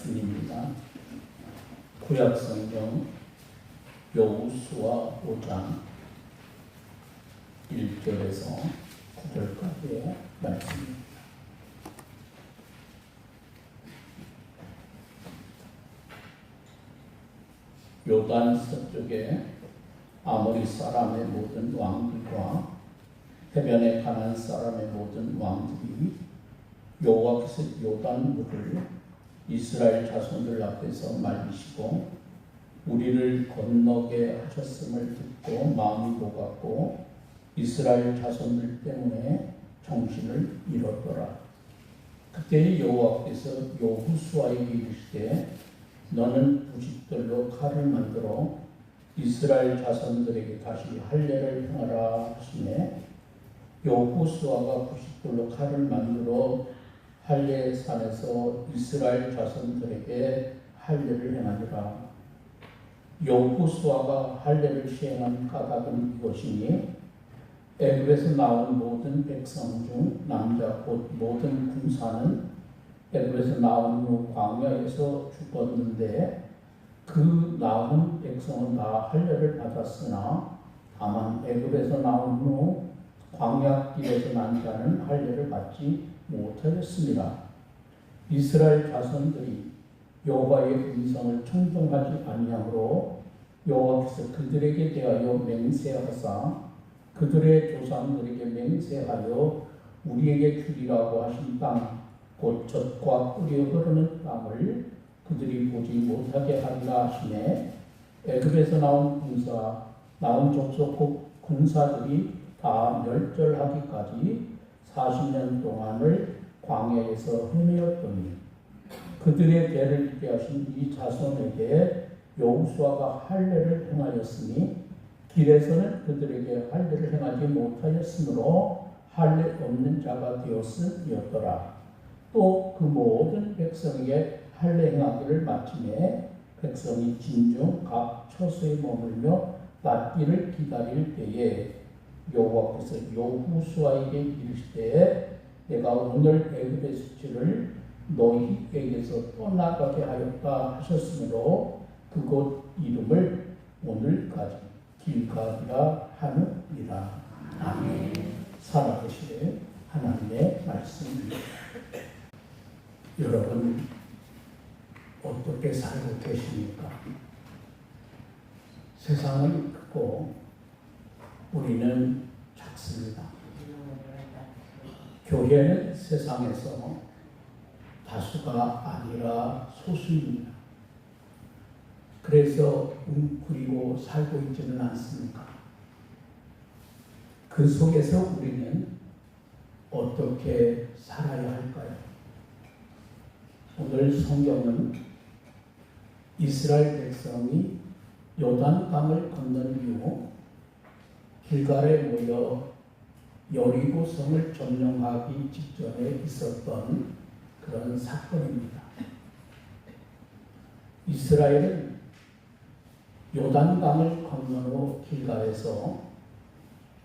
말씀입니다. 구약성경 여호수아 5장 1절에서 9절까지의 말씀입니다. 요단 서쪽에 아모리 사람의 모든 왕들과 해변에 가나안 사람의 모든 왕들이 여호와께서 요단 물을 이스라엘 자손들 앞에서 말리시고 우리를 건너게 하셨음을 듣고 마음이 녹았고 이스라엘 자손들 때문에 정신을 잃었더라. 그때 여호와께서 여호수아에게 이르시되 너는 부싯돌로 칼을 만들어 이스라엘 자손들에게 다시 할례를 행하라 하시매 여호수아가 부싯돌로 칼을 만들어 할례 산에서 이스라엘 자손들에게 할례를 행하니라. 여호수아가 할례를 시행한 까닭은 이것이니 애굽에서 나온 모든 백성 중 남자 곧 모든 군사는 애굽에서 나온 후 광야에서 죽었는데 그 나온 백성은 다 할례를 받았으나 다만 애굽에서 나온 후 광야길에서 난 자는 할례를 받지 못하였습니다. 이스라엘 자손들이 여호와의 음성을 청종하지 아니하므로 여호와께서 그들에게 대하여 맹세하사 그들의 조상들에게 맹세하여 우리에게 주리라고 하신 땅 곧 젖과 꿀이 흐르는 땅을 그들이 보지 못하게 하리라 하시매 애굽에서 나온 족속 군사들이 다 멸절하기까지 40년 동안을 광야에서 헤매었더니 그들의 대를 잇게 하신 이 자손에게 여호수아가 할례를 행하였으니 길에서는 그들에게 할례를 행하지 못하였으므로 할례 없는 자가 되었음이었더라. 또 그 모든 백성에게 할례 행하기를 마침에 백성이 진중 각 처소에 머물며 낫기를 기다릴 때에 여호와께서 여호수아에게 이르시되 내가 오늘 애굽의 수치를 너희에게서 떠나가게 하였다 하셨으므로 그곳 이름을 오늘까지 길가디라 하느니라. 아멘. 살아계실 하나님의 말씀입니다. 여러분 어떻게 살고 계십니까? 세상은 크고 우리는 작습니다. 교회는 세상에서 다수가 아니라 소수입니다. 그래서 웅크리고 살고 있지는 않습니까? 그 속에서 우리는 어떻게 살아야 할까요? 오늘 성경은 이스라엘 백성이 요단강을 건넌 이후 길갈에 모여 여리고성을 점령하기 직전에 있었던 그런 사건입니다. 이스라엘은 요단강을 건넌 후 길갈에서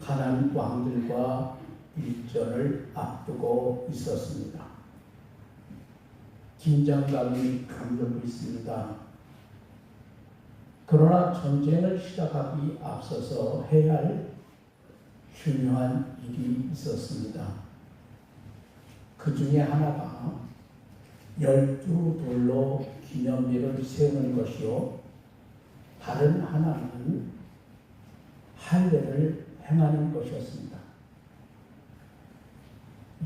가나안 왕들과 일전을 앞두고 있었습니다. 긴장감이 감돌고 있습니다. 그러나 전쟁을 시작하기 앞서서 해야 할 중요한 일이 있었습니다. 그 중에 하나가 12돌로 기념비를 세우는 것이요 다른 하나는 할례를 행하는 것이었습니다.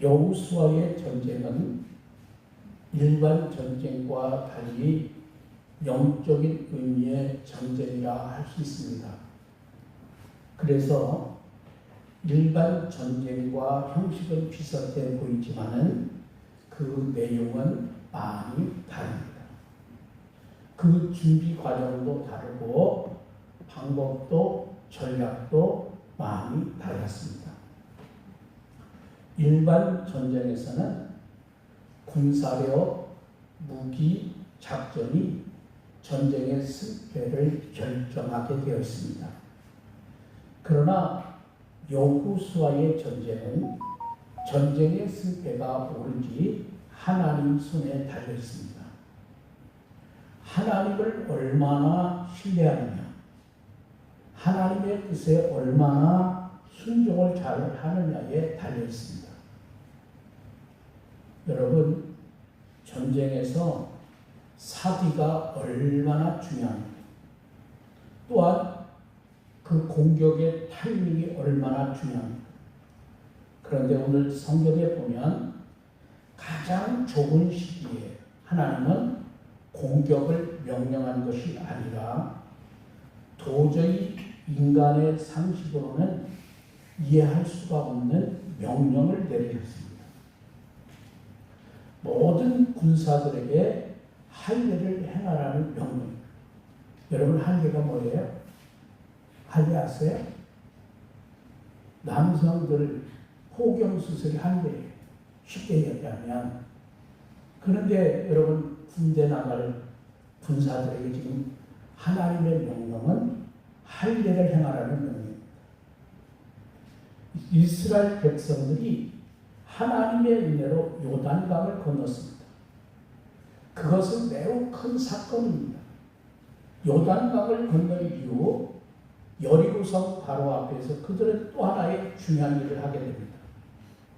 여호수아의 전쟁은 일반 전쟁과 달리 영적인 의미의 전쟁이라 할 수 있습니다. 그래서 일반 전쟁과 형식은 비슷해 보이지만은 그 내용은 많이 다릅니다. 그 준비 과정도 다르고 방법도 전략도 많이 달랐습니다. 일반 전쟁에서는 군사력, 무기, 작전이 전쟁의 승패를 결정하게 되어 있습니다. 그러나 여호수아의 전쟁은 전쟁의 승패가 오로지 하나님 손에 달려 있습니다. 하나님을 얼마나 신뢰하느냐, 하나님의 뜻에 얼마나 순종을 잘 하느냐에 달려 있습니다. 여러분, 전쟁에서 사기가 얼마나 중요합니다. 또한 그 공격의 타이밍이 얼마나 중요합니다. 그런데 오늘 성경에 보면 가장 좁은 시기에 하나님은 공격을 명령한 것이 아니라 도저히 인간의 상식으로는 이해할 수가 없는 명령을 내리셨습니다. 모든 군사들에게 할례를 행하라는 명령. 여러분, 할례가 뭐예요? 할례 아세요? 남성들 호경수술이 할례예요. 쉽게 얘기하면. 그런데 여러분, 군대 나갈 군사들에게 지금 하나님의 명령은 할례를 행하라는 명령입니다. 이스라엘 백성들이 하나님의 은혜로 요단강을 건넜습니다. 그것은 매우 큰 사건입니다. 요단강을 건넌 이후 여리고성 바로 앞에서 그들은 또 하나의 중요한 일을 하게 됩니다.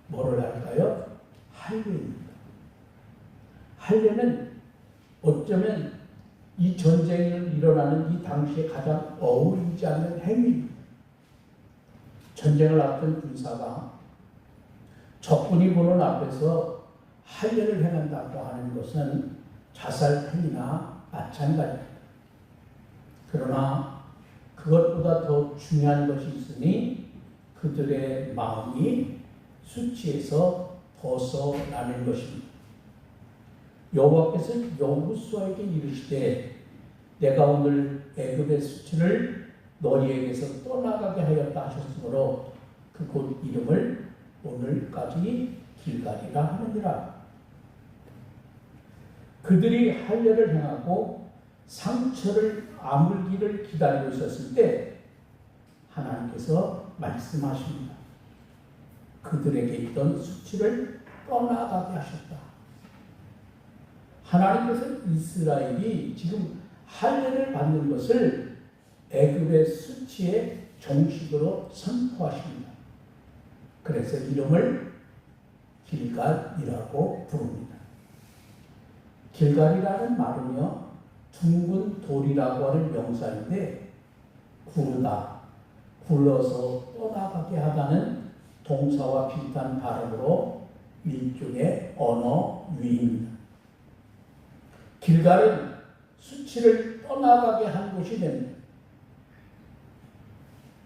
뭐를 할까요? 할례입니다. 할례는 어쩌면 이 전쟁이 일어나는 이 당시에 가장 어울리지 않는 행위입니다. 전쟁을 앞둔 군사가 적군이 보는 앞에서 할례를 행한다고 하는 것은 자살행위나 마찬가지입니다. 그러나 그것보다 더 중요한 것이 있으니 그들의 마음이 수치에서 벗어나는 것입니다. 여호와께서 여호수아에게 이르시되 내가 오늘 애굽의 수치를 너희에게서 떠나가게 하였다 하셨으므로 그곳 이름을 오늘까지 길갈이라 하느니라. 그들이 할례를 행하고 상처를 아물기를 기다리고 있었을 때 하나님께서 말씀하십니다. 그들에게 있던 수치를 떠나가게 하셨다. 하나님께서 이스라엘이 지금 할례를 받는 것을 애굽의 수치의 정식으로 선포하십니다. 그래서 이름을 길갈이라고 부릅니다. 길갈이라는 말은요, 둥근 돌이라고 하는 명사인데 구르다, 굴러서 떠나가게 하다는 동사와 비슷한 발음으로 일종의 언어 유희입니다. 길갈은 수치를 떠나가게 한 곳이 됩니다.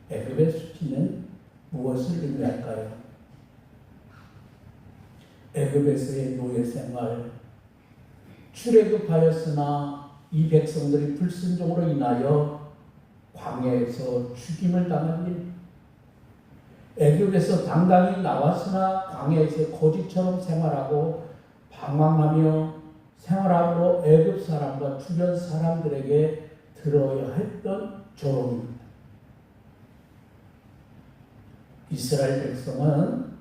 애굽의 수치는 무엇을 의미할까요? 애굽에서의 노예 생활, 출애굽하였으나 이 백성들이 불순종으로 인하여 광야에서 죽임을 당한 일, 애굽에서 당당히 나왔으나 광야에서 거지처럼 생활하고 방황하며 생활함으로 애굽 사람과 주변 사람들에게 들어야 했던 조롱입니다. 이스라엘 백성은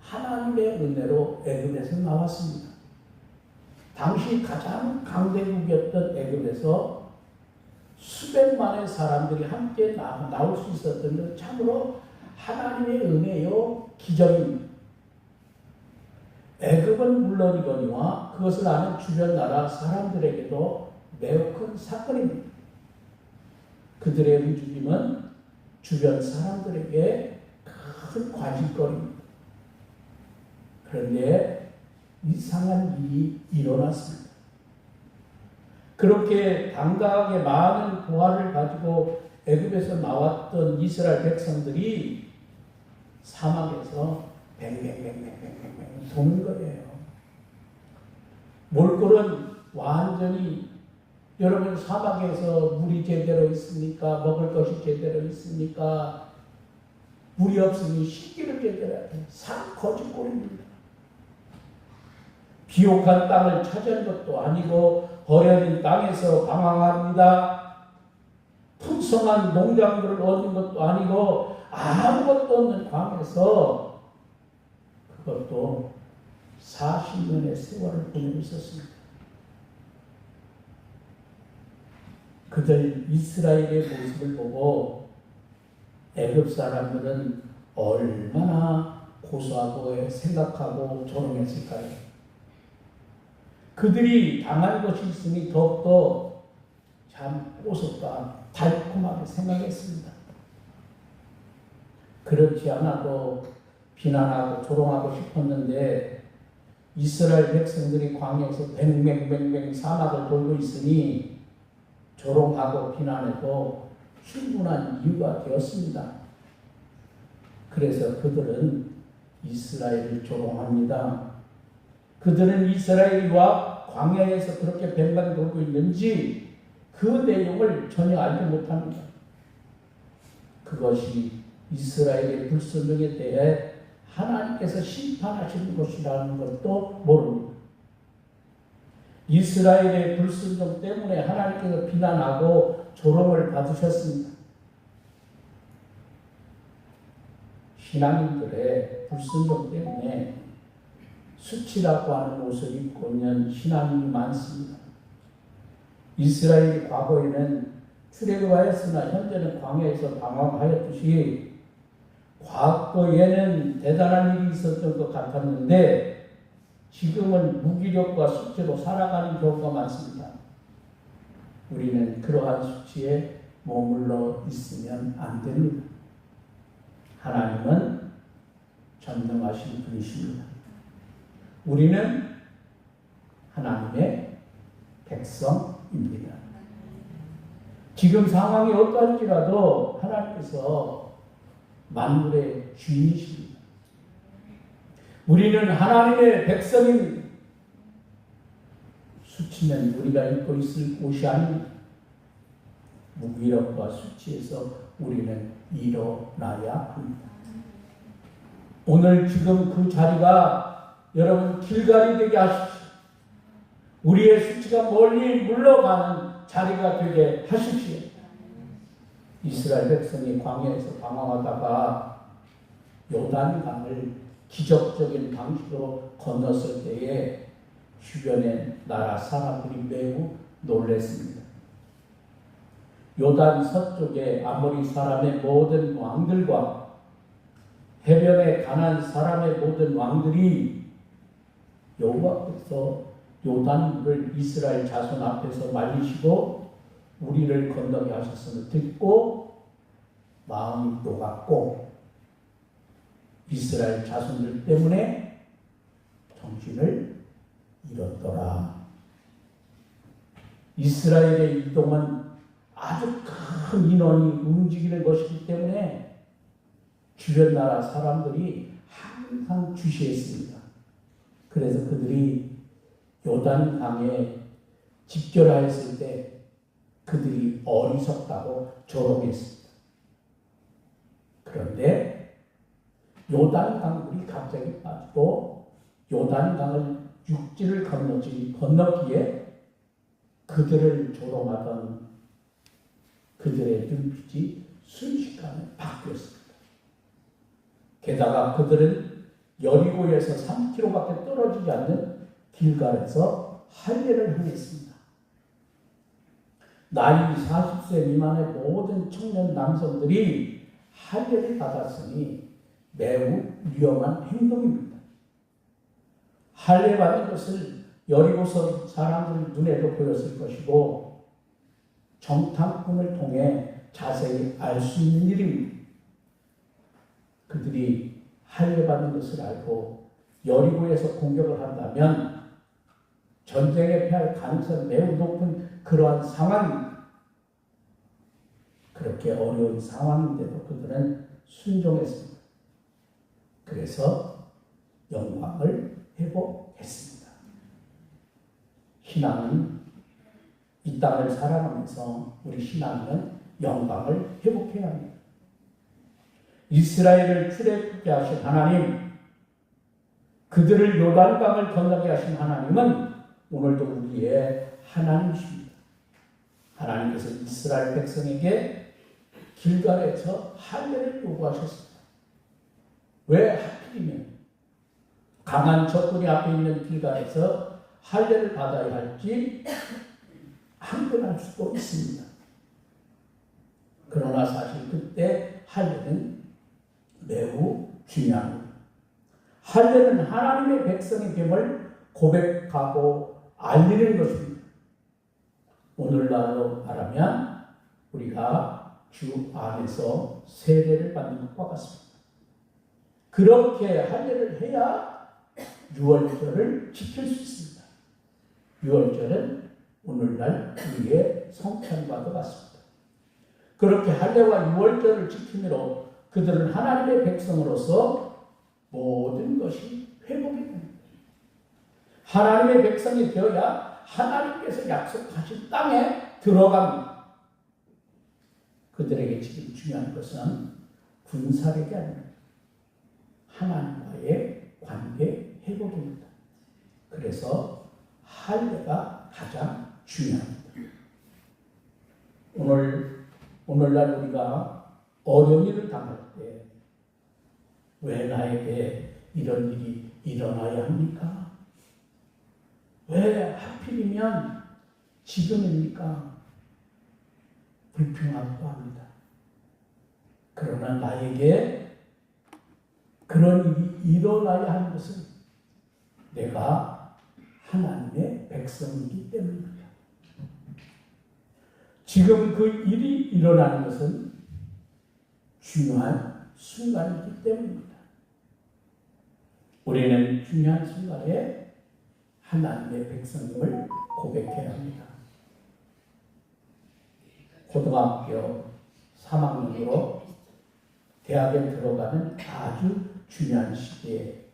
하나님의 은혜로 애굽에서 나왔습니다. 당시 가장 강대국이었던 애굽에서 수백만의 사람들이 함께 나올 수 있었던 것은 참으로 하나님의 은혜요 기적입니다. 애굽은 물론이거니와 그것을 아는 주변 나라 사람들에게도 매우 큰 사건입니다. 그들의 움직임은 주변 사람들에게 큰 관심거리입니다. 그런데 이상한 일이 일어났습니다. 그렇게 당당하게 많은 보화를 가지고 애굽에서 나왔던 이스라엘 백성들이 사막에서 뱅뱅뱅뱅뱅뱅 도는 거예요. 몰골은 완전히, 여러분 사막에서 물이 제대로 있습니까? 먹을 것이 제대로 있습니까? 물이 없으니 식기를 제대로 해야 돼. 거짓골입니다. 비옥한 땅을 찾은 것도 아니고 버려진 땅에서 방황합니다. 풍성한 농작물을 얻는 것도 아니고 아무것도 없는 광에서 그것도 40년의 세월을 보내고 있었습니다. 그들 이스라엘의 모습을 보고 애굽 사람들은 얼마나 고소하고 생각하고 조롱했을까요? 그들이 당한 것이 있으니 더욱더 참 꼬숩다, 달콤하게 생각했습니다. 그렇지 않아도 비난하고 조롱하고 싶었는데 이스라엘 백성들이 광야에서 뱅뱅뱅뱅 사막을 돌고 있으니 조롱하고 비난해도 충분한 이유가 되었습니다. 그래서 그들은 이스라엘을 조롱합니다. 그들은 이스라엘과 광야에서 그렇게 뱅뱅 돌고 있는지 그 내용을 전혀 알지 못합니다. 그것이 이스라엘의 불순종에 대해 하나님께서 심판하시는 것이라는 것도 모릅니다. 이스라엘의 불순종 때문에 하나님께서 비난하고 조롱을 받으셨습니다. 신앙인들의 불순종 때문에 수치라고 하는 옷을 입고 있는 신앙인이 많습니다. 이스라엘이 과거에는 출애굽하였으나 현재는 광야에서 방황하였듯이 과거에는 대단한 일이 있었던 것 같았는데 지금은 무기력과 수치로 살아가는 경우가 많습니다. 우리는 그러한 수치에 머물러 있으면 안 됩니다. 하나님은 전능하신 분이십니다. 우리는 하나님의 백성입니다. 지금 상황이 어떠한지라도 하나님께서 만물의 주인이십니다. 우리는 하나님의 백성입니다. 수치는 우리가 입고 있을 옷이 아닙니다. 무기력과 수치에서 우리는 일어나야 합니다. 오늘 지금 그 자리가 여러분 길갈이 되게 하십시오. 우리의 수치가 멀리 물러가는 자리가 되게 하십시오. 이스라엘 백성이 광야에서 방황하다가 요단강을 기적적인 방식으로 건넜을 때에 주변의 나라 사람들이 매우 놀랐습니다. 요단 서쪽에 아모리 사람의 모든 왕들과 해변에 가나안 사람의 모든 왕들이 여호와께서 요단물을 이스라엘 자손 앞에서 말리시고 우리를 건너게 하셨음을 듣고 마음이 녹았고 이스라엘 자손들 때문에 정신을 잃었더라. 이스라엘의 이동은 아주 큰 인원이 움직이는 것이기 때문에 주변 나라 사람들이 항상 주시했습니다. 그래서 그들이 요단강에 집결하였을 때 그들이 어리석다고 조롱했습니다. 그런데 요단강물이 갑자기 빠지고 요단강을 육지를 건너기에 그들을 조롱하던 그들의 눈빛이 순식간에 바뀌었습니다. 게다가 그들은 여리고에서 3km밖에 떨어지지 않는 길갈에서 할례를 행했습니다. 나이 40세 미만의 모든 청년 남성들이 할례를 받았으니 매우 위험한 행동입니다. 할례 받은 것을 여리고 사람들 눈에도 보였을 것이고 정탐꾼을 통해 자세히 알 수 있는 일입니다. 그들이 할례 받은 것을 알고 여리고에서 공격을 한다면 전쟁에 패할 가능성이 매우 높은 그러한 상황입니다. 그렇게 어려운 상황인데도 그들은 순종했습니다. 그래서 영광을 회복했습니다. 신앙은 이 땅을 살아가면서 우리 신앙은 영광을 회복해야 합니다. 이스라엘을 출애굽게 하신 하나님, 그들을 요단강을 건너게 하신 하나님은 오늘도 우리의 하나님이십니다. 하나님께서 이스라엘 백성에게 길갈에서 할례를 요구하셨습니다. 왜 하필이면 강한 적군이 앞에 있는 길갈에서 할례를 받아야 할지 항변할 수도 있습니다. 그러나 사실 그때 할례는 매우 중요합니다. 할례는 하나님의 백성의 됨을 고백하고 알리는 것입니다. 오늘날로 말하면 우리가 주 안에서 세례를 받는 것과 같습니다. 그렇게 할례를 해야 유월절을 지킬 수 있습니다. 유월절은 오늘날 우리의 성찬과도 같습니다. 그렇게 할례와 유월절을 지킴으로 그들은 하나님의 백성으로서 모든 것이 회복이 됩니다. 하나님의 백성이 되어야 하나님께서 약속하신 땅에 들어갑니다. 그들에게 지금 중요한 것은 군사력이 아닙니다. 하나님과의 관계 회복입니다. 그래서 할례가 가장 중요합니다. 오늘날 우리가 어려운 일을 당할 때 왜 나에게 이런 일이 일어나야 합니까? 왜 하필이면 지금입니까? 불평하기도 합니다. 그러나 나에게 그런 일이 일어나야 하는 것은 내가 하나님의 백성이기 때문입니다. 지금 그 일이 일어나는 것은 중요한 순간이기 때문입니다. 우리는 중요한 순간에 하나님의 백성임을 고백해야 합니다. 고등학교 3학년으로 대학에 들어가는 아주 중요한 시기에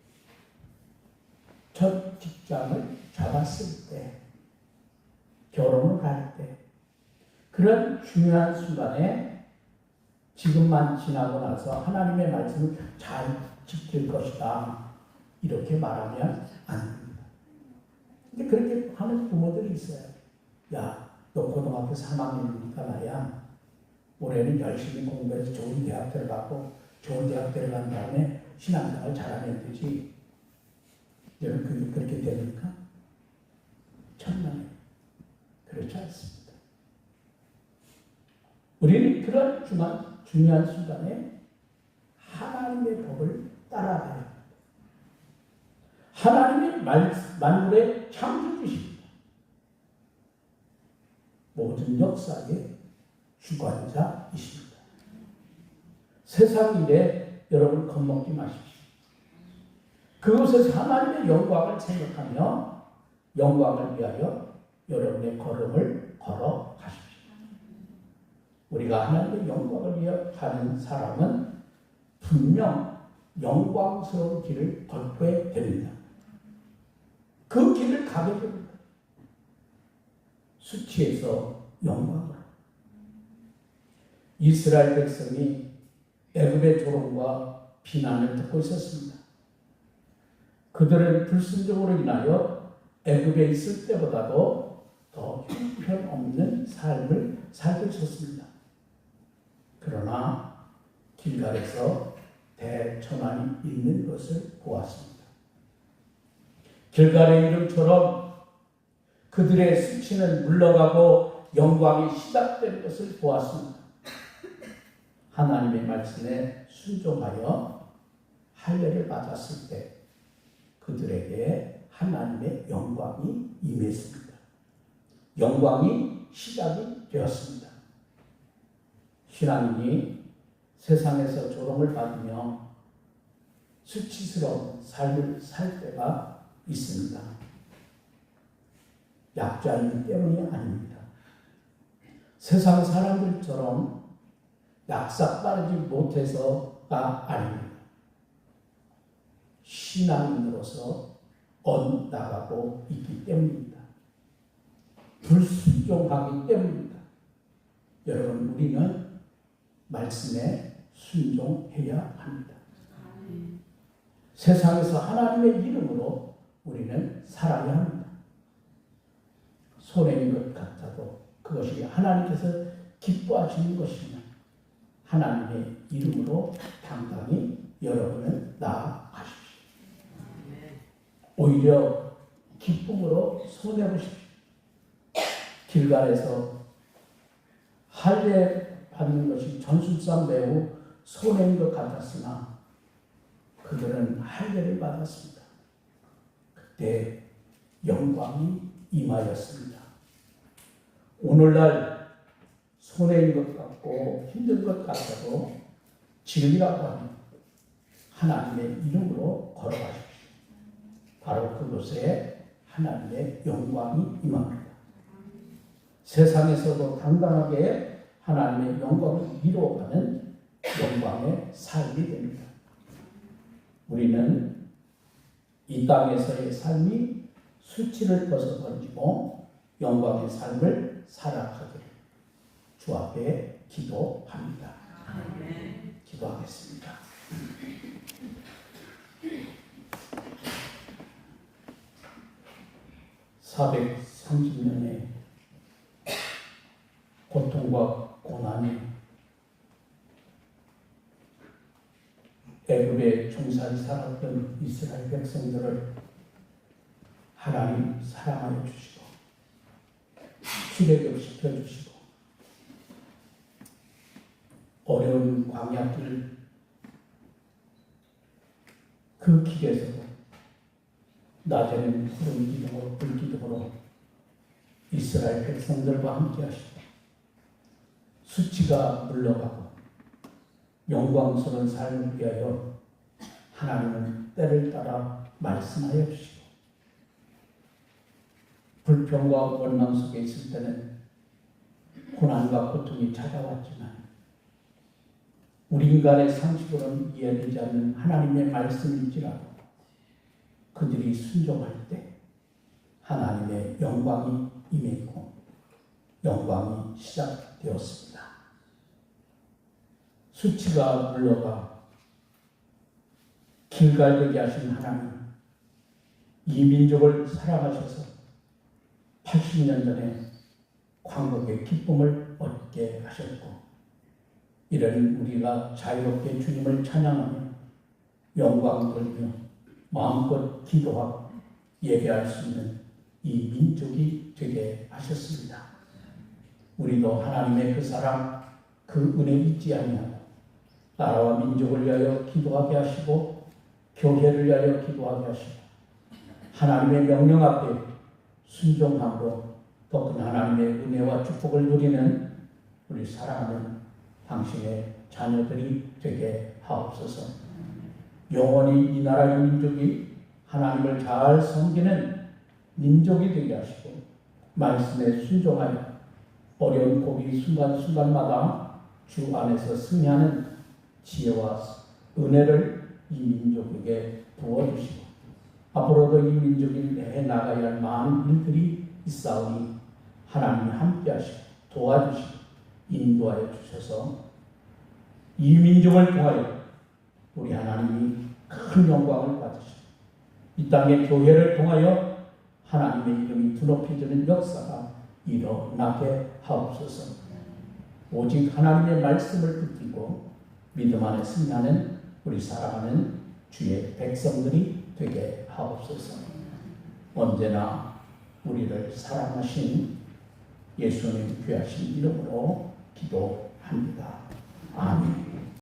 첫 직장을 잡았을 때, 결혼을 할 때, 그런 중요한 순간에 지금만 지나고 나서 하나님의 말씀을 잘 지킬 것이다, 이렇게 말하면 안 됩니다. 근데 그렇게 하는 부모들이 있어요. 야, 너 고등학교 3학년이니까 말이야, 올해는 열심히 공부해서 좋은 대학 들어가고 좋은 대학 들어간 다음에 신앙생활 잘하면 되지. 여러분 그렇게 됩니까? 천만에 그렇지 않습니다. 우리는 그런 중요한 순간에 하나님의 법을 따라가야 합니다. 하나님의 만물의 창조주십니다. 모든 역사의 주관자이십니다. 세상 일에 여러분 겁먹지 마십시오. 그곳에서 하나님의 영광을 생각하며 영광을 위하여 여러분의 걸음을 걸어가십시오. 우리가 하나님의 영광을 위하여 가는 사람은 분명 영광스러운 길을 걷게 됩니다. 그 길을 가게 됩니다. 수치에서 영광으로. 이스라엘 백성이 애굽의 조롱과 비난을 듣고 있었습니다. 그들은 불순종으로 인하여 애굽에 있을 때보다도 더 형편없는 삶을 살고 있었습니다. 그러나 길갈에서 대천환이 있는 것을 보았습니다. 길갈의 이름처럼 그들의 수치는 물러가고 영광이 시작된 것을 보았습니다. 하나님의 말씀에 순종하여 할례를 받았을 때 그들에게 하나님의 영광이 임했습니다. 영광이 시작이 되었습니다. 신앙인이 세상에서 조롱을 받으며 수치스러운 삶을 살 때가 있습니다. 약자이기 때문이 아닙니다. 세상 사람들처럼 약삭빠르지 못해서가 아닙니다. 신앙인으로서 엇나가고 있기 때문입니다. 불순종하기 때문입니다. 여러분, 우리는 말씀에 순종해야 합니다. 세상에서 하나님의 이름으로 우리는 살아야 합니다. 손해인 것 같아도 그것이 하나님께서 기뻐하시는 것이면 하나님의 이름으로 당당히 여러분은 나아가십시오. 오히려 기쁨으로 손해보십시오. 길갈에서 할례 받는 것이 전술상 매우 손해인 것 같았으나 그들은 할례를 받았습니다. 그때 영광이 임하였습니다. 오늘날 손해인 것 같고 힘든 것 같아도 진리라고 하는 하나님의 이름으로 걸어가십시오. 바로 그곳에 하나님의 영광이 임합니다. 세상에서도 당당하게 하나님의 영광을 이루어가는 영광의 삶이 됩니다. 우리는 이 땅에서의 삶이 수치를 벗어던지고 영광의 삶을 살아가기를 주 앞에 기도합니다. 기도하겠습니다. (430년의) 고통과 고난이 애굽에 종살이 살았던 이스라엘 백성들을 하나님 사랑하여 주시고 출애굽시켜 주시고 어려운 광야길 그 길에서도 낮에는 푸른 기둥으로 불기둥으로 이스라엘 백성들과 함께 하시고 수치가 물러가고 영광스러운 삶을 위하여 하나님은 때를 따라 말씀하여 주시고 불평과 원망 속에 있을 때는 고난과 고통이 찾아왔지만 우리 인간의 상식으로는 이해되지 않는 하나님의 말씀일지라도 그들이 순종할 때 하나님의 영광이 임했고 영광이 시작되었습니다. 수치가 물러가 길갈되게 하신 하나님, 이 민족을 사랑하셔서 80년 전에 광복의 기쁨을 얻게 하셨고 이런 우리가 자유롭게 주님을 찬양하며 영광 돌리며 마음껏 기도하고 예배할 수 있는 이 민족이 되게 하셨습니다. 우리도 하나님의 그 사랑, 그 은혜 잊지 아니하고 나라와 민족을 위하여 기도하게 하시고 교회를 위하여 기도하게 하시고 하나님의 명령 앞에 순종함으로 더 큰 하나님의 은혜와 축복을 누리는 우리 사랑하는 당신의 자녀들이 되게 하옵소서. 영원히 이 나라 이 민족이 하나님을 잘 섬기는 민족이 되게 하시고 말씀에 순종하여 어려운 고비 순간순간마다 주 안에서 승리하는 지혜와 은혜를 이 민족에게 부어주시고 앞으로도 이 민족이 해 나가야 할 많은 일들이 있사오니 하나님이 함께 하시고 도와주시고 인도하여 주셔서 이 민족을 통하여 우리 하나님이 큰 영광을 받으시고 이 땅의 교회를 통하여 하나님의 이름이 드높여지는 역사가 일어나게 하옵소서. 오직 하나님의 말씀을 붙들고 믿음 안에 승리하는 우리 사랑하는 주의 백성들이 되게 하옵소서. 언제나 우리를 사랑하신 예수님 귀하신 이름으로 기도합니다. 아멘.